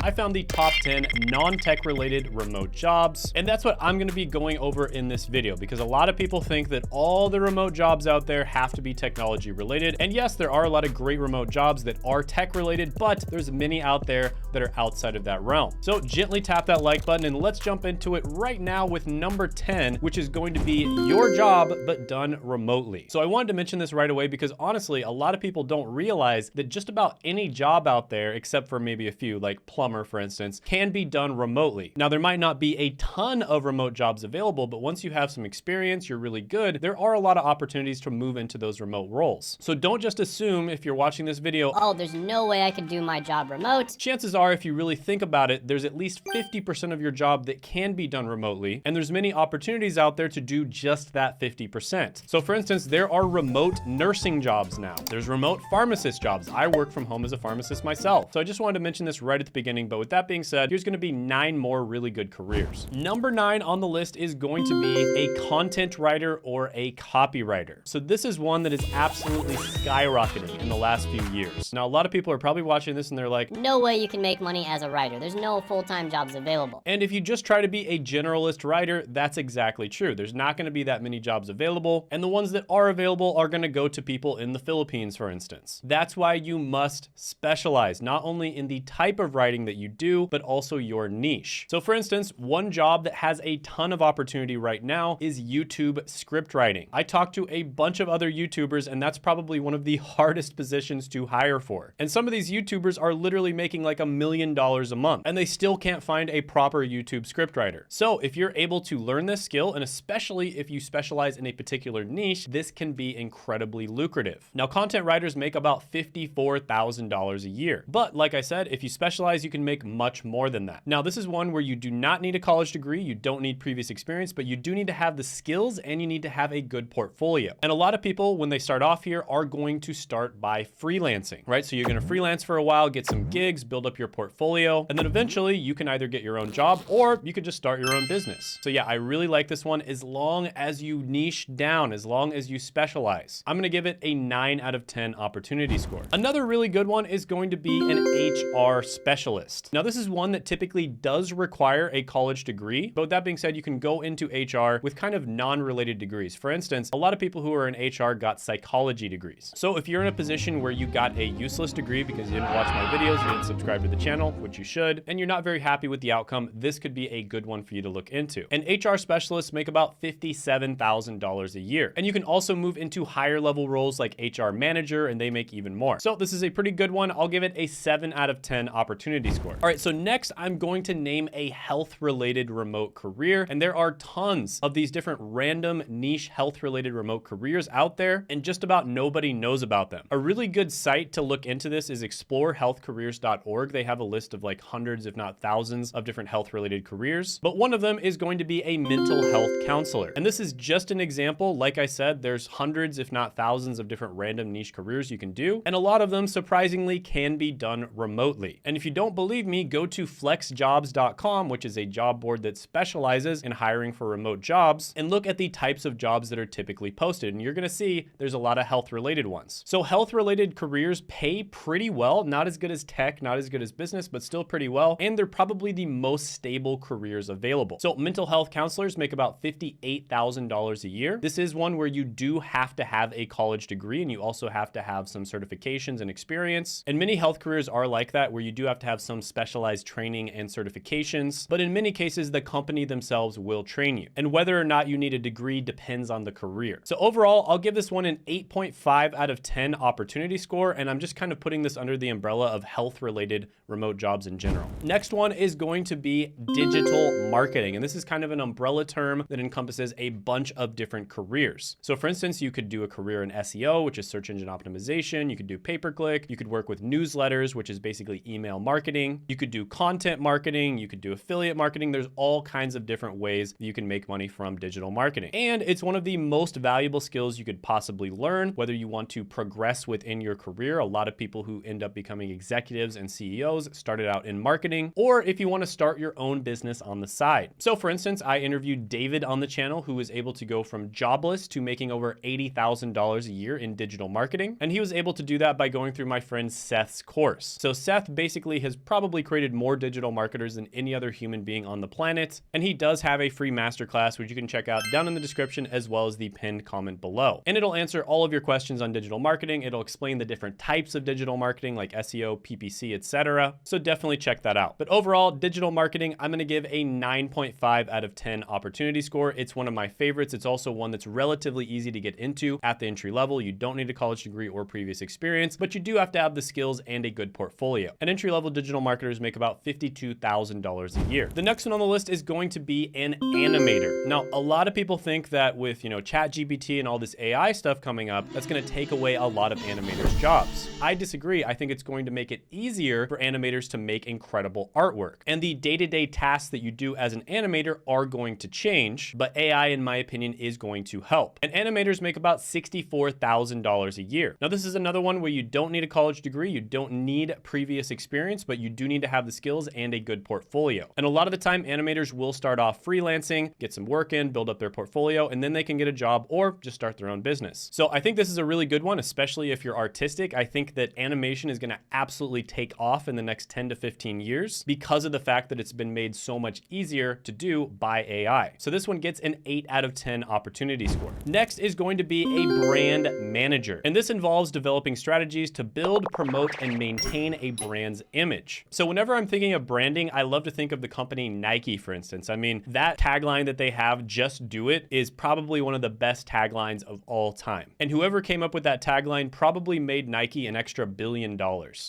I found the top 10 non-tech related remote jobs. And that's what I'm gonna be going over in this video, because a lot of people think that all the remote jobs out there have to be technology related. And yes, there are a lot of great remote jobs that are tech related, but there's many out there that are outside of that realm. So gently tap that like button and let's jump into it right now with number 10, which is going to be your job, but done remotely. So I wanted to mention this right away because honestly, a lot of people don't realize that just about any job out there, except for maybe a few, like plumber, for instance, can be done remotely. Now, there might not be a ton of remote jobs available, but once you have some experience, you're really good, there are a lot of opportunities to move into those remote roles. So don't just assume if you're watching this video, oh, there's no way I can do my job remote. Chances are, if you really think about it, there's at least 50% of your job that can be done remotely, and there's many opportunities out there to do just that 50%. So for instance, there are remote nursing jobs now. There's remote pharmacist jobs. I work from home as a pharmacist myself. So I just wanted to mention this right at the beginning, but with that being said, here's gonna be 9 more really good careers. Number 9 on the list is going to be a content writer or a copywriter. So this is one that is absolutely skyrocketing in the last few years. Now, a lot of people are probably watching this and they're like, no way you can make money as a writer. There's no full-time jobs available. And if you just try to be a generalist writer, that's exactly true. There's not gonna be that many jobs available, and the ones that are available are gonna go to people in the Philippines, for instance. That's why you must specialize, not only in the type of writing that you do, but also your niche. So for instance, one job that has a ton of opportunity right now is YouTube script writing. I talked to a bunch of other YouTubers, and that's probably one of the hardest positions to hire for. And some of these YouTubers are literally making like $1 million a month, and they still can't find a proper YouTube scriptwriter. So if you're able to learn this skill, and especially if you specialize in a particular niche, this can be incredibly lucrative. Now, content writers make about $54,000 a year. But like I said, if you specialize, you can make much more than that. Now, this is one where you do not need a college degree, you don't need previous experience, but you do need to have the skills and you need to have a good portfolio. And a lot of people, when they start off here, are going to start by freelancing, right? So you're gonna freelance for a while, get some gigs, build up your portfolio, and then eventually you can either get your own job or you could just start your own business. So yeah, I really like this one as long as you niche down, as long as you specialize. I'm gonna give it a 9 out of 10 opportunity score. Another really good one is going to be an HR specialist. Now, this is one that typically does require a college degree, but with that being said, you can go into HR with kind of non-related degrees. For instance, a lot of people who are in HR got psychology degrees. So if you're in a position where you got a useless degree because you didn't watch my videos, you didn't subscribe to the channel, which you should, and you're not very happy with the outcome, this could be a good one for you to look into. And HR specialists make about $57,000 a year. And you can also move into higher level roles like HR manager, and they make even more. So this is a pretty good one. I'll give it a 7 out of 10 opportunity score. All right, so next I'm going to name a health related remote career. And there are tons of these different random niche health related remote careers out there, and just about nobody knows about them. A really good site to look into this is explorehealthcareers.org. They have a list of like hundreds, if not thousands, of different health related careers. But one of them is going to be a mental health counselor. And this is just an example. Like I said, there's hundreds, if not thousands, of different random niche careers you can do. And a lot of them, surprisingly, can be done remotely. And if you don't believe me, go to flexjobs.com, which is a job board that specializes in hiring for remote jobs, and look at the types of jobs that are typically posted. And you're gonna see there's a lot of health related ones. So health related careers pay pretty well, not as good as tech, not as good as business, but still pretty well. And they're probably the most stable careers available. So mental health counselors make about $58,000 a year. This is one where you do have to have a college degree, and you also have to have some certifications and experience. And many health careers are like that, where you do have to have some specialized training and certifications, but in many cases, the company themselves will train you. And whether or not you need a degree depends on the career. So overall, I'll give this one an 8.5 out of 10 opportunity score, and I'm just kind of putting this under the umbrella of health-related remote jobs in general. Next one is going to be digital marketing, and this is kind of an umbrella term that encompasses a bunch of different careers. So for instance, you could do a career in SEO, which is search engine optimization. You could do pay-per-click. You could work with newsletters, which is basically email marketing. You could do content marketing. You could do affiliate marketing. There's all kinds of different ways that you can make money from digital marketing. And it's one of the most valuable skills you could possibly learn, whether you want to progress within your career. A lot of people who end up becoming executives and CEOs started out in marketing, or if you want to start your own business on the side. So for instance, I interviewed David on the channel, who was able to go from jobless to making over $80,000 a year in digital marketing. And he was able to do that by going through my friend Seth's course. So Seth basically has probably created more digital marketers than any other human being on the planet. And he does have a free masterclass, which you can check out down in the description as well as the pinned comment below. And it'll answer all of your questions on digital marketing. It'll explain the different types of digital marketing like SEO, PPC, etc. So definitely check that out. But overall, digital marketing, I'm going to give a 9.5 out of 10 opportunity score. It's one of my favorites. It's also one that's relatively easy to get into at the entry level. You don't need a college degree or previous experience, but you do have to have the skills and a good portfolio. And entry-level digital marketers make about $52,000 a year. The next one on the list is going to be an animator. Now, a lot of people think that with, ChatGPT and all this AI stuff coming up, that's going to take away a lot of animators' jobs. I disagree. I think it's going to make it easier for animators to make incredible artwork. And the day-to-day tasks that you do as an animator are going to change, but AI, in my opinion, is going to help. And animators make about $64,000 a year. Now, this is another one where you don't need a college degree, you don't need previous experience, but you do need to have the skills and a good portfolio. And a lot of the time, animators will start off freelancing, get some work in, build up their portfolio, and then they can get a job or just start their own business. So I think this is a really good one, especially if you're artistic. I think that animation is going to absolutely take off in the next 10 to 15 years because of the fact that it's been made so much easier to do by AI. So this one gets an 8 out of 10 opportunity score. Next is going to be a brand manager. And this involves developing strategies to build, promote, and maintain a brand's image. So whenever I'm thinking of branding, I love to think of the company Nike, for instance. I mean, that tagline that they have, "Just Do It," is probably one of the best taglines of all time. And whoever came up with that tagline probably made Nike an extra $1 billion.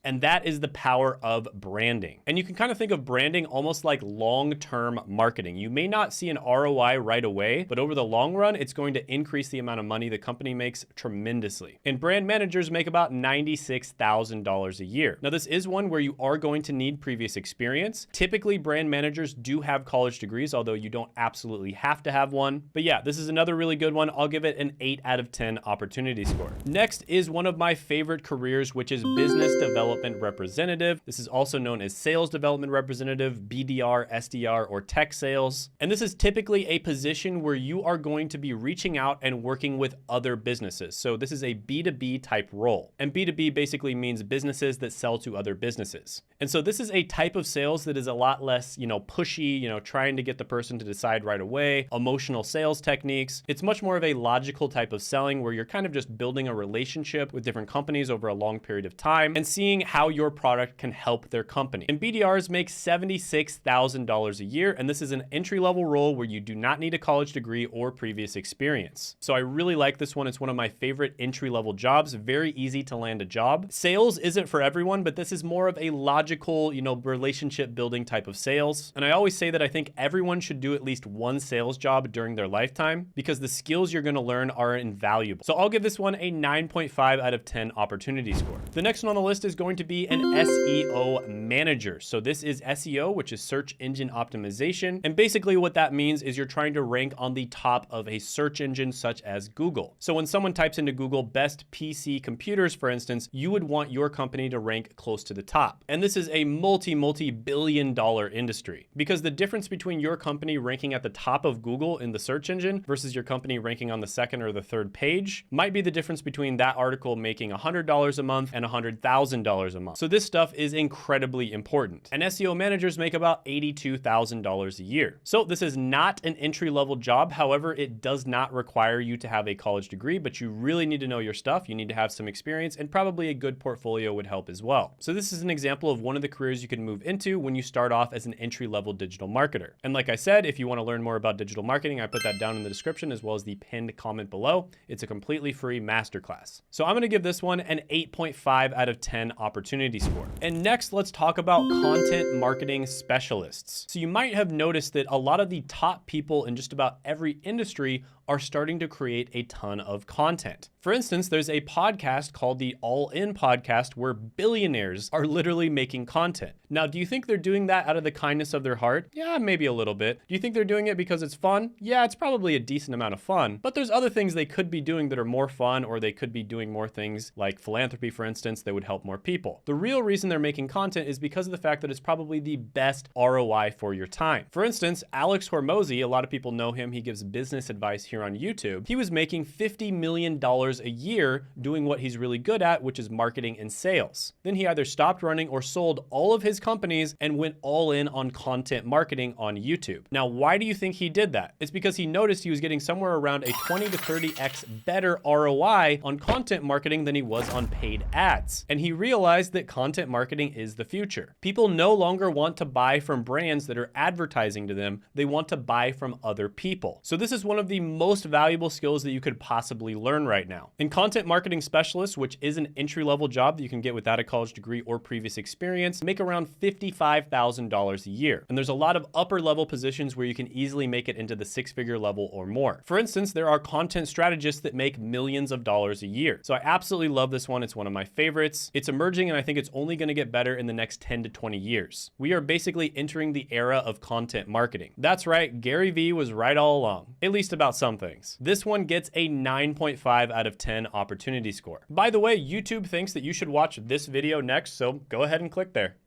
And that is the power of branding. And you can kind of think of branding almost like long-term marketing. You may not see an ROI right away, but over the long run, it's going to increase the amount of money the company makes tremendously. And brand managers make about $96,000 a year. Now, this is one where you are going to need previous experience. Typically, brand managers do have college degrees, although you don't absolutely have to have one. But yeah, this is another really good one. I'll give it an 8 out of 10 opportunity score. Next is one of my favorite careers, which is business development representative. This is also known as sales development representative, BDR, SDR, or tech sales. And this is typically a position where you are going to be reaching out and working with other businesses. So this is a B2B type role. And B2B basically means businesses that sell to other businesses. And so this is a type of sales that is a lot less, pushy, trying to get the person to decide right away, emotional sales techniques. It's much more of a logical type of selling where you're kind of just building a relationship with different companies over a long period of time and seeing how your product can help their company. And BDRs make $76,000 a year, and this is an entry-level role where you do not need a college degree or previous experience. So I really like this one. It's one of my favorite entry-level jobs. Very easy to land a job. Sales isn't for everyone, but this is more of a logical, relationship building type of sales. And I always say that I think everyone should do at least one sales job during their lifetime because the skills you're going to learn are invaluable. So I'll give this one a 9.5 out of 10 opportunity score. The next one on the list is going to be an SEO manager. So this is SEO, which is search engine optimization. And basically what that means is you're trying to rank on the top of a search engine such as Google. So when someone types into Google best PC computers, for instance, you would want your company to rank close to the top. And this is a multi-billion dollar industry because the difference between your company ranking at the top of Google in the search engine versus your company ranking on the second or the third page might be the difference between that article making $100 a month and $100,000 a month. So this stuff is incredibly important. And SEO managers make about $82,000 a year. So this is not an entry-level job. However, it does not require you to have a college degree, but you really need to know your stuff. You need to have some experience and probably a good portfolio would help as well. So this is an example of one of the careers you can move into when you start off as an entry-level digital marketer. And like I said, if you want to learn more about digital marketing, I put that down in the description as well as the pinned comment below. It's a completely free masterclass. So I'm going to give this one an 8.5 out of 10 opportunity score. And next, let's talk about content marketing specialists. So you might have noticed that a lot of the top people in just about every industry are starting to create a ton of content. For instance, there's a podcast called the All In Podcast where billionaires are literally making content. Now, do you think they're doing that out of the kindness of their heart? Yeah, maybe a little bit. Do you think they're doing it because it's fun? Yeah, it's probably a decent amount of fun, but there's other things they could be doing that are more fun, or they could be doing more things like philanthropy, for instance, that would help more people. The real reason they're making content is because of the fact that it's probably the best ROI for your time. For instance, Alex Hormozi, a lot of people know him. He gives business advice here on YouTube. He was making $50 million a year doing what he's really good at, which is marketing and sales. Then he either stopped running or sold sold all of his companies and went all in on content marketing on YouTube. Now, why do you think he did that? It's because he noticed he was getting somewhere around a 20 to 30x better ROI on content marketing than he was on paid ads. And he realized that content marketing is the future. People no longer want to buy from brands that are advertising to them. They want to buy from other people. So this is one of the most valuable skills that you could possibly learn right now. In content marketing specialist, which is an entry-level job that you can get without a college degree or previous experience, make around $55,000 a year. And there's a lot of upper level positions where you can easily make it into the six-figure level or more. For instance, there are content strategists that make millions of dollars a year. So I absolutely love this one. It's one of my favorites. It's emerging, and I think it's only going to get better in the next 10 to 20 years. We are basically entering the era of content marketing. That's right, Gary Vee was right all along, at least about some things. This one gets a 9.5 out of 10 opportunity score. By the way, YouTube thinks that you should watch this video next, so go ahead and click there.